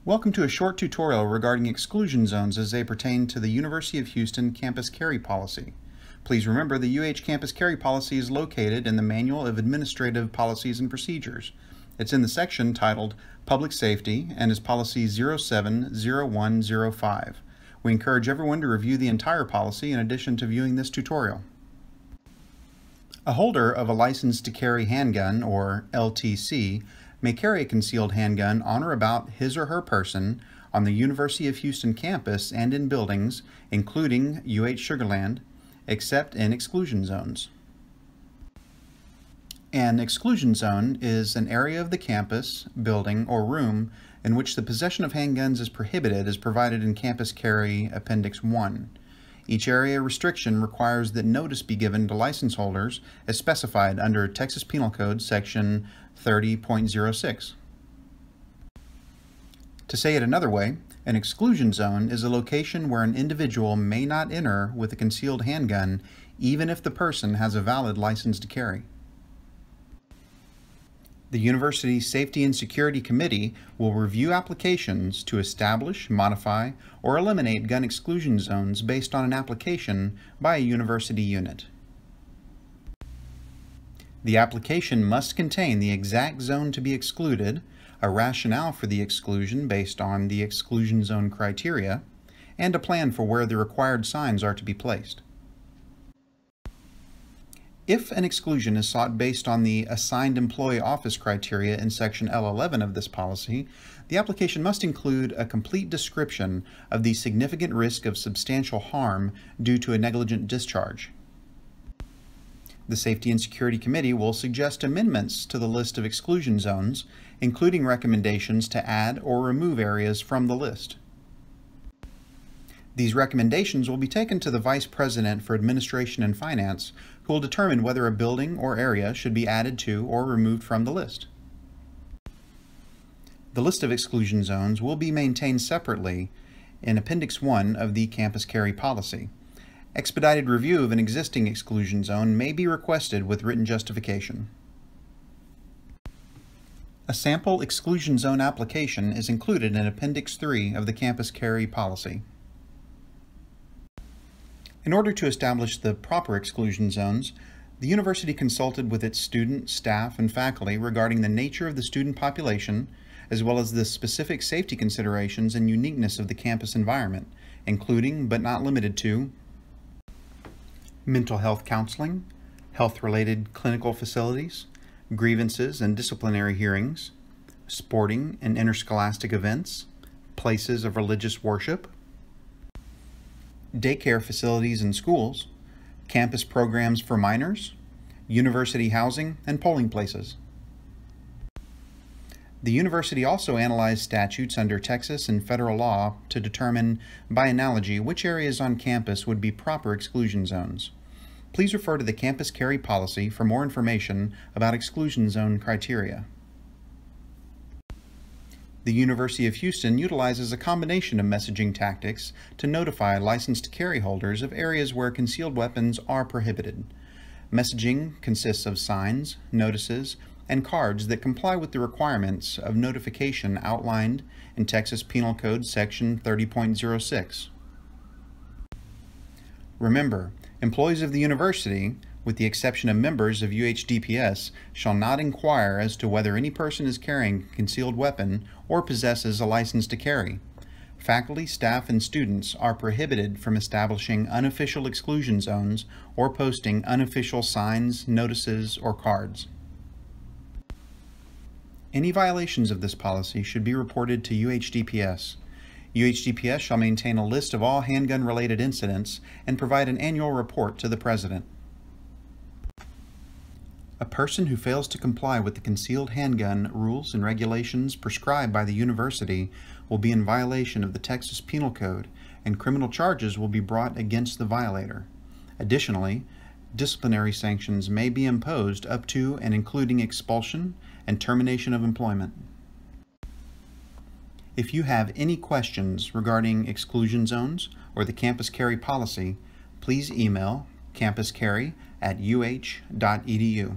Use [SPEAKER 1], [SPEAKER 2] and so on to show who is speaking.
[SPEAKER 1] Welcome to a short tutorial regarding exclusion zones as they pertain to the University of Houston campus carry policy. Please remember the UH campus carry policy is located in the Manual of Administrative Policies and Procedures. It's in the section titled Public Safety and is policy 070105. We encourage everyone to review the entire policy in addition to viewing this tutorial. A holder of a license to carry handgun, or LTC, may carry a concealed handgun on or about his or her person on the University of Houston campus and in buildings, including UH Sugarland, except in exclusion zones. An exclusion zone is an area of the campus, building, or room in which the possession of handguns is prohibited as provided in Campus Carry Appendix 1. Each area restriction requires that notice be given to license holders as specified under Texas Penal Code Section 30.06. To say it another way, an exclusion zone is a location where an individual may not enter with a concealed handgun even if the person has a valid license to carry. The University Safety and Security Committee will review applications to establish, modify, or eliminate gun exclusion zones based on an application by a university unit. The application must contain the exact zone to be excluded, a rationale for the exclusion based on the exclusion zone criteria, and a plan for where the required signs are to be placed. If an exclusion is sought based on the Assigned Employee Office criteria in Section L11 of this policy, the application must include a complete description of the significant risk of substantial harm due to a negligent discharge. The Safety and Security Committee will suggest amendments to the list of exclusion zones, including recommendations to add or remove areas from the list. These recommendations will be taken to the Vice President for Administration and Finance, who will determine whether a building or area should be added to or removed from the list. The list of exclusion zones will be maintained separately in Appendix 1 of the Campus Carry Policy. Expedited review of an existing exclusion zone may be requested with written justification. A sample exclusion zone application is included in Appendix 3 of the Campus Carry Policy. In order to establish the proper exclusion zones, the university consulted with its student, staff, and faculty regarding the nature of the student population, as well as the specific safety considerations and uniqueness of the campus environment, including, but not limited to, mental health counseling, health-related clinical facilities, grievances and disciplinary hearings, sporting and interscholastic events, places of religious worship, daycare facilities and schools, campus programs for minors, university housing, and polling places. The university also analyzed statutes under Texas and federal law to determine, by analogy, which areas on campus would be proper exclusion zones. Please refer to the Campus Carry Policy for more information about exclusion zone criteria. The University of Houston utilizes a combination of messaging tactics to notify licensed carry holders of areas where concealed weapons are prohibited. Messaging consists of signs, notices, and cards that comply with the requirements of notification outlined in Texas Penal Code Section 30.06. Remember, employees of the university, with the exception of members of UHDPS, shall not inquire as to whether any person is carrying a concealed weapon or possesses a license to carry. Faculty, staff, and students are prohibited from establishing unofficial exclusion zones or posting unofficial signs, notices, or cards. Any violations of this policy should be reported to UHDPS. UHDPS shall maintain a list of all handgun-related incidents and provide an annual report to the President. A person who fails to comply with the concealed handgun rules and regulations prescribed by the university will be in violation of the Texas Penal Code, and criminal charges will be brought against the violator. Additionally, disciplinary sanctions may be imposed up to and including expulsion and termination of employment. If you have any questions regarding exclusion zones or the Campus Carry Policy, please email campuscarry@uh.edu.